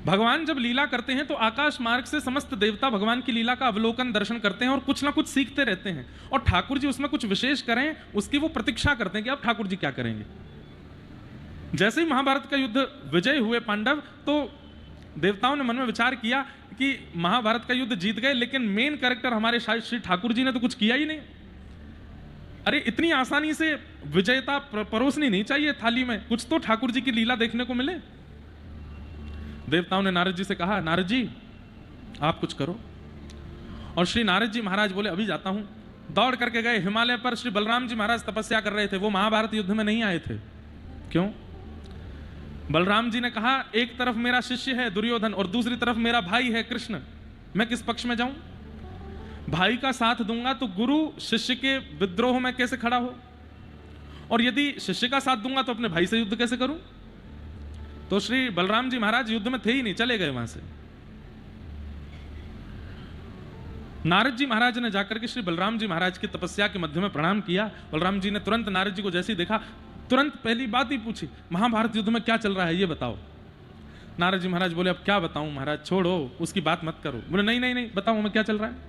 भगवान जब लीला करते हैं तो आकाश मार्ग से समस्त देवता भगवान की लीला का अवलोकन दर्शन करते हैं और कुछ ना कुछ सीखते रहते हैं, और ठाकुर जी उसमें कुछ विशेष करें उसकी वो प्रतीक्षा करते हैं कि अब ठाकुर जी क्या करेंगे। जैसे ही महाभारत का युद्ध विजय हुए पांडव, तो देवताओं ने मन में विचार किया कि महाभारत का युद्ध जीत गए, लेकिन मेन कैरेक्टर हमारे शायद श्री ठाकुर जी ने तो कुछ किया ही नहीं। अरे इतनी आसानी से विजयता परोसनी नहीं चाहिए थाली में, कुछ तो ठाकुर जी की लीला देखने को मिले। देवताओं ने नारद जी से कहा, नारद जी आप कुछ करो। और श्री नारद जी महाराज बोले, अभी जाता हूं। दौड़ करके गए हिमालय पर। श्री बलराम जी महाराज तपस्या कर रहे थे, वो महाभारत युद्ध में नहीं आए थे। क्यों? बलराम जी ने कहा, एक तरफ मेरा शिष्य है दुर्योधन और दूसरी तरफ मेरा भाई है कृष्ण, मैं किस पक्ष में जाऊं? भाई का साथ दूंगा तो गुरु शिष्य के विद्रोह में कैसे खड़ा हो, और यदि शिष्य का साथ दूंगा तो अपने भाई से युद्ध कैसे करूं? तो श्री बलराम जी महाराज युद्ध में थे ही नहीं, चले गए वहां से। नारद जी महाराज ने जाकर के श्री बलराम जी महाराज की तपस्या के मध्य में प्रणाम किया। बलराम जी ने तुरंत नारद जी को जैसे ही देखा, तुरंत पहली बात ही पूछी, महाभारत युद्ध में क्या चल रहा है ये बताओ। नारद जी महाराज बोले, अब क्या बताऊं महाराज, छोड़ो उसकी बात मत करो। बोले, नहीं नहीं नहीं बताओ मैं क्या चल रहा है।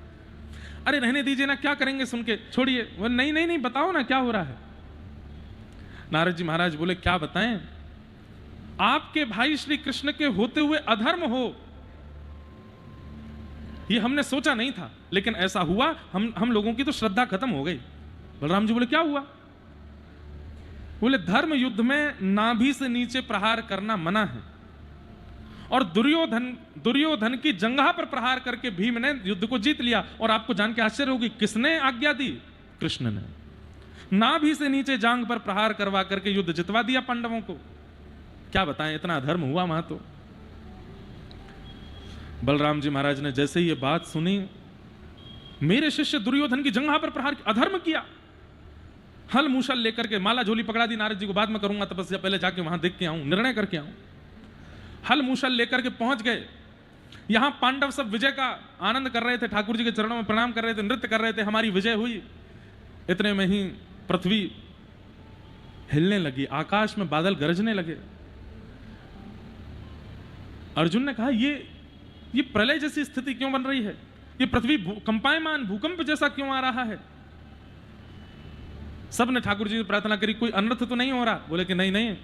अरे रहने दीजिए ना, क्या करेंगे सुन के, छोड़िए। बोले, नहीं नहीं नहीं बताओ ना क्या हो रहा है। नारद जी महाराज बोले, क्या बताएं, आपके भाई श्री कृष्ण के होते हुए अधर्म हो, ये हमने सोचा नहीं था, लेकिन ऐसा हुआ। हम लोगों की तो श्रद्धा खत्म हो गई। बलराम जी बोले, क्या हुआ? बोले, धर्म युद्ध में नाभि से नीचे प्रहार करना मना है, और दुर्योधन की जंघा पर प्रहार करके भीम ने युद्ध को जीत लिया। और आपको जान के आश्चर्य होगी, किसने आज्ञा दी? कृष्ण ने। नाभि से नीचे जांग पर प्रहार करवा करके युद्ध जितवा दिया पांडवों को। क्या बताएं, इतना अधर्म हुआ वहां। तो बलराम जी महाराज ने जैसे ही ये बात सुनी, मेरे शिष्य दुर्योधन की जंघा पर प्रहार, अधर्म किया। हल मूसल लेकर के माला झोली पकड़ा दी नारद जी को, बाद में करूंगा तपस्या, पहले जाके वहां देख के आऊं, निर्णय करके आऊं। हल मूसल लेकर के पहुंच गए। यहां पांडव सब विजय का आनंद कर रहे थे, ठाकुर जी के चरणों में प्रणाम कर रहे थे, नृत्य कर रहे थे, हमारी विजय हुई। इतने में ही पृथ्वी हिलने लगी, आकाश में बादल गरजने लगे। अर्जुन ने कहा, ये प्रलय जैसी स्थिति क्यों बन रही है? ये पृथ्वी कंपायमान भूकंप जैसा क्यों आ रहा है? सब ने ठाकुर जी से प्रार्थना करी, कोई अनर्थ तो नहीं हो रहा? बोले कि नहीं नहीं,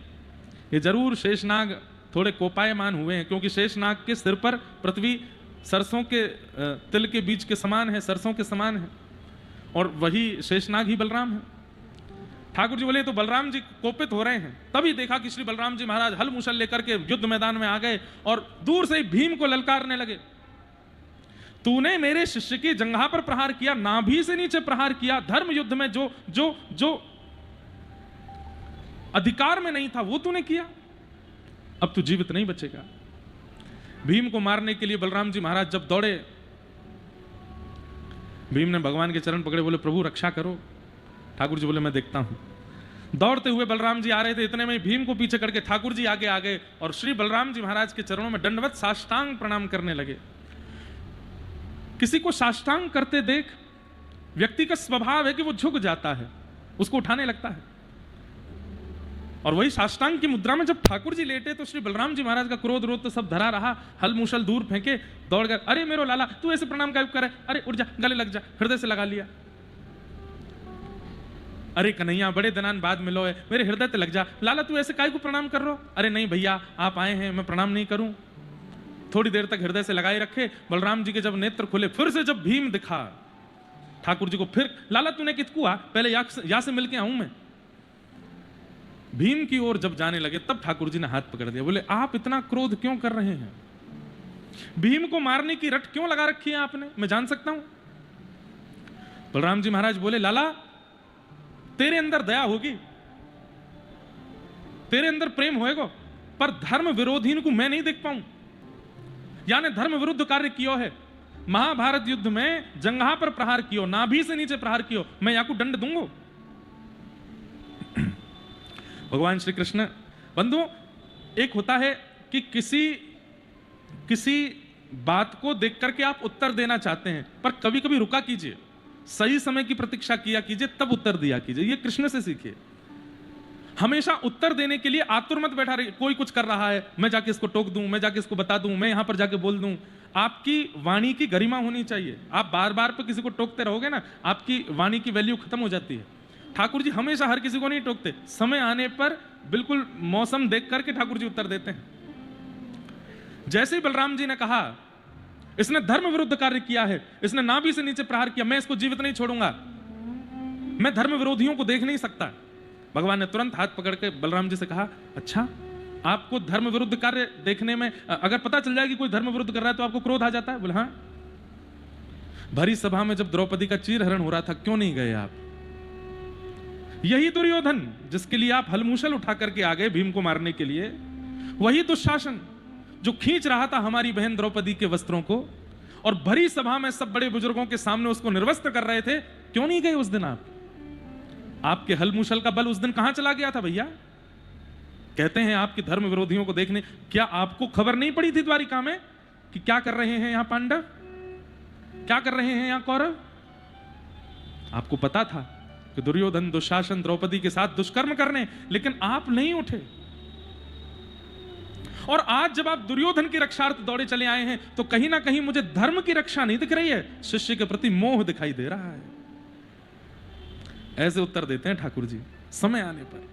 ये जरूर शेषनाग थोड़े कोपायमान हुए हैं, क्योंकि शेषनाग के सिर पर पृथ्वी सरसों के तिल के बीज के समान है, सरसों के समान है, और वही शेषनाग ही बलराम है। ठाकुर जी बोले, तो बलराम जी कोपित हो रहे हैं। तभी देखा कि श्री बलराम जी महाराज हल मूसल लेकर के युद्ध मैदान में आ गए और दूर से ही भीम को ललकारने लगे। तूने मेरे शिष्य की जंघा पर प्रहार किया, नाभि से नीचे प्रहार किया, धर्म युद्ध में जो जो जो अधिकार में नहीं था वो तूने किया, अब तू जीवित नहीं बचेगा। भीम को मारने के लिए बलराम जी महाराज जब दौड़े, भीम ने भगवान के चरण पकड़े, बोले, प्रभु रक्षा करो। ठाकुर जी बोले, मैं देखता हूं। दौड़ते हुए बलराम जी आ रहे थे, इतने में भीम को पीछे करके ठाकुर जी आगे आ गए और श्री बलराम जी महाराज के चरणों में दंडवत साष्टांग प्रणाम करने लगे। किसी को साष्टांग करते देख व्यक्ति का स्वभाव है कि वो झुक जाता है, उसको उठाने लगता है। और वही साष्टांग की मुद्रा में जब ठाकुर जी लेटे तो श्री बलराम जी महाराज का क्रोध रोध तो सब धरा रहा, हल मूसल दूर फेंके, दौड़ गए। अरे मेरो लाला, तू ऐसे प्रणाम काहे करे? अरे उठ जा, गले लग जा, हृदय से लगा लिया। अरे कन्हैया, बड़े दिनान बाद मिलो है, मेरे हृदय से लग जा। लाला तू ऐसे काहे को प्रणाम कर रहे हो? अरे नहीं भैया, आप आए हैं, मैं प्रणाम नहीं करूं। थोड़ी देर तक हृदय से लगाए रखे। बलराम जी के जब नेत्र खुले, फिर से जब भीम दिखा ठाकुर जी को, फिर लाला तूने कितकू आ, पहले या से मिलके आऊं मैं। भीम की ओर जब जाने लगे तब ठाकुर जी ने हाथ पकड़ दिया, बोले, आप इतना क्रोध क्यों कर रहे हैं? भीम को मारने की रट क्यों लगा रखी है आपने, मैं जान सकता हूं? बलराम जी महाराज बोले, लाला तेरे अंदर दया होगी, तेरे अंदर प्रेम होएगा, पर धर्म विरोधी को मैं नहीं देख पाऊं। यानी धर्म विरुद्ध कार्य किया है। महाभारत युद्ध में जंघा पर प्रहार कियो, नाभि से नीचे प्रहार कियो, मैं याकू दंड दूंगा? भगवान श्री कृष्ण, बंधु, एक होता है कि किसी बात को देख करके आप उत्तर देना चाहते हैं, पर कभी कभी रुका कीजिए, सही समय की प्रतीक्षा किया कीजिए, तब उत्तर दिया कीजिए। ये कृष्ण से सीखिए। हमेशा उत्तर देने के लिए आतुर मत बैठा रही, कोई कुछ कर रहा है मैं जाके इसको टोक दूं, मैं जाके इसको बता दूं, मैं यहां पर जाके बोल दूं। आपकी वाणी की गरिमा होनी चाहिए। आप बार बार पे किसी को टोकते रहोगे ना, आपकी वाणी की वैल्यू खत्म हो जाती है। ठाकुर जी हमेशा हर किसी को नहीं टोकते, समय आने पर बिल्कुल मौसम देख करके ठाकुर जी उत्तर देते हैं। जैसे ही बलराम जी ने कहा इसने धर्म विरुद्ध कार्य किया है, इसने नाभि से नीचे प्रहार किया, मैं इसको जीवित नहीं छोड़ूंगा, मैं धर्म विरोधियों को देख नहीं सकता। भगवान ने तुरंत हाथ पकड़ के बलराम जी से कहा, अच्छा आपको धर्म विरुद्ध कार्य देखने में अगर पता चल जाए कि कोई धर्म विरुद्ध कर रहा है तो आपको क्रोध आ जाता है? बोले हाँ। भरी सभा में जब द्रौपदी का चीरहरण हो रहा था क्यों नहीं गए आप? यही दुर्योधन जिसके लिए आप हलमूसल उठा करके आ गए भीम को मारने के लिए, वही दुशासन जो खींच रहा था हमारी बहन द्रौपदी के वस्त्रों को और भरी सभा में सब बड़े बुजुर्गों के सामने उसको निर्वस्त्र कर रहे थे, क्यों नहीं गए उस दिन आप? आपके हलमूसल का बल उस दिन कहां चला गया था भैया? कहते हैं आपके धर्म विरोधियों को देखने, क्या आपको खबर नहीं पड़ी थी द्वारिका में कि क्या कर रहे हैं यहां पांडव, क्या कर रहे हैं यहां कौरव? आपको पता था कि दुर्योधन दुशासन द्रौपदी के साथ दुष्कर्म करने, लेकिन आप नहीं उठे। और आज जब आप दुर्योधन की रक्षार्थ दौड़े चले आए हैं तो कहीं ना कहीं मुझे धर्म की रक्षा नहीं दिख रही है, शिष्य के प्रति मोह दिखाई दे रहा है। ऐसे उत्तर देते हैं ठाकुर जी समय आने पर।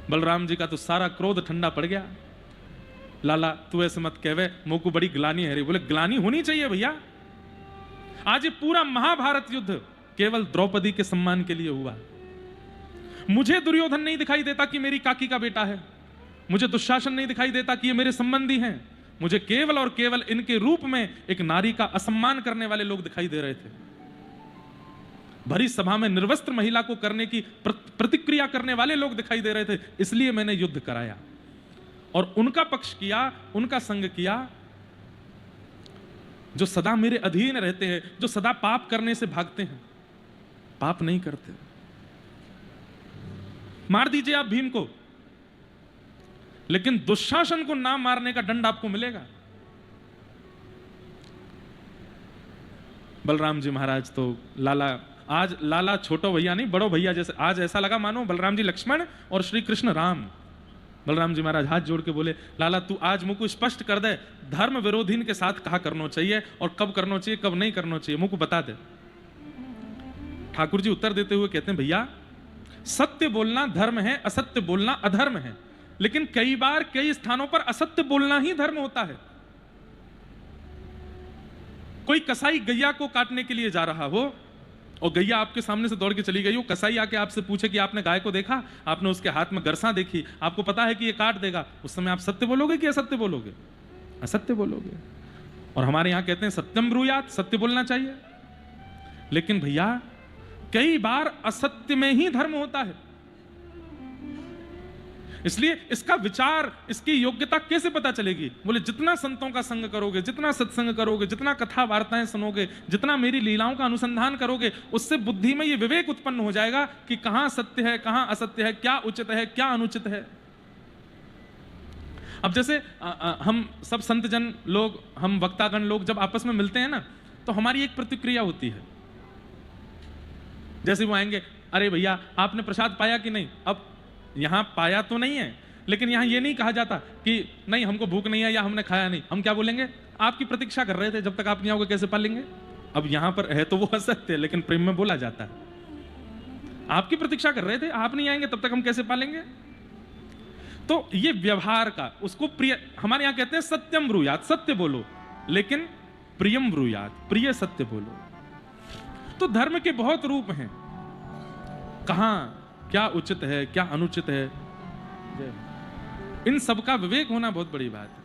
बलराम जी का तो सारा क्रोध ठंडा पड़ गया। लाला तू ऐसे मत कहवे, मोह को बड़ी ग्लानी है रे। बोले ग्लानी होनी चाहिए भैया, आज ये पूरा महाभारत युद्ध केवल द्रौपदी के सम्मान के लिए हुआ। मुझे दुर्योधन नहीं दिखाई देता कि मेरी काकी का बेटा है, मुझे दुशासन नहीं दिखाई देता कि ये मेरे संबंधी हैं, मुझे केवल और केवल इनके रूप में एक नारी का असम्मान करने वाले लोग दिखाई दे रहे थे। भरी सभा में निर्वस्त्र महिला को करने की प्रतिक्रिया करने वाले लोग दिखाई दे रहे थे, इसलिए मैंने युद्ध कराया और उनका पक्ष किया, उनका संग किया जो सदा मेरे अधीन रहते हैं, जो सदा पाप करने से भागते हैं, पाप नहीं करते। मार दीजिए आप भीम को, लेकिन दुशासन को ना मारने का दंड आपको मिलेगा। बलराम जी महाराज तो लाला, आज लाला छोटो भैया नहीं बड़ो भैया जैसे, आज ऐसा लगा मानो बलराम जी लक्ष्मण और श्री कृष्ण राम। बलराम जी महाराज हाथ जोड़ के बोले, लाला तू आज मुझको स्पष्ट कर दे, धर्म विरोधीन के साथ कहा करना चाहिए और कब करना चाहिए कब नहीं करना चाहिए, मुझको बता दे। ठाकुर जी उत्तर देते हुए कहते हैं, भैया सत्य बोलना धर्म है, असत्य बोलना अधर्म है, लेकिन कई बार कई स्थानों पर असत्य बोलना ही धर्म होता है। कोई कसाई गैया को काटने के लिए जा रहा हो और गैया आपके सामने से दौड़ के चली गई हो, कसाई आके आपसे पूछे कि आपने गाय को देखा, आपने उसके हाथ में गरसा देखी, आपको पता है कि ये काट देगा, उस समय आप सत्य बोलोगे कि असत्य बोलोगे? असत्य बोलोगे। और हमारे यहां कहते हैं सत्यम ब्रूयात, सत्य बोलना चाहिए। लेकिन भैया कई बार असत्य में ही धर्म होता है, इसलिए इसका विचार, इसकी योग्यता कैसे पता चलेगी? बोले जितना संतों का संग करोगे, जितना सत्संग करोगे, जितना कथा वार्ताएं सुनोगे, जितना मेरी लीलाओं का अनुसंधान करोगे, उससे बुद्धि में ये विवेक उत्पन्न हो जाएगा कि कहां सत्य है, कहां असत्य है, क्या उचित है, क्या अनुचित है। अब जैसे हम सब संतजन लोग, हम वक्तागण लोग जब आपस में मिलते हैं ना, तो हमारी एक प्रतिक्रिया होती है। जैसे वो आएंगे, अरे भैया आपने प्रसाद पाया कि नहीं? अब यहां पाया तो नहीं है, लेकिन यहां यह नहीं कहा जाता कि नहीं हमको भूख नहीं है या हमने खाया नहीं। हम क्या बोलेंगे? आपकी प्रतीक्षा कर रहे थे, जब तक आप नहीं आओगे कैसे पालेंगे? अब यहां पर है तो वो असत्य है, लेकिन प्रेम में बोला जाता है। आपकी प्रतीक्षा कर रहे थे, आप नहीं आएंगे तब तक हम कैसे पालेंगे? तो ये व्यवहार का, उसको प्रिय, हमारे यहां कहते हैं सत्यम ब्रूयात, सत्य बोलो, लेकिन प्रियम ब्रूयात, प्रिय सत्य बोलो। तो धर्म के बहुत रूप हैं, कहां क्या उचित है, क्या अनुचित है, इन सब का विवेक होना बहुत बड़ी बात है।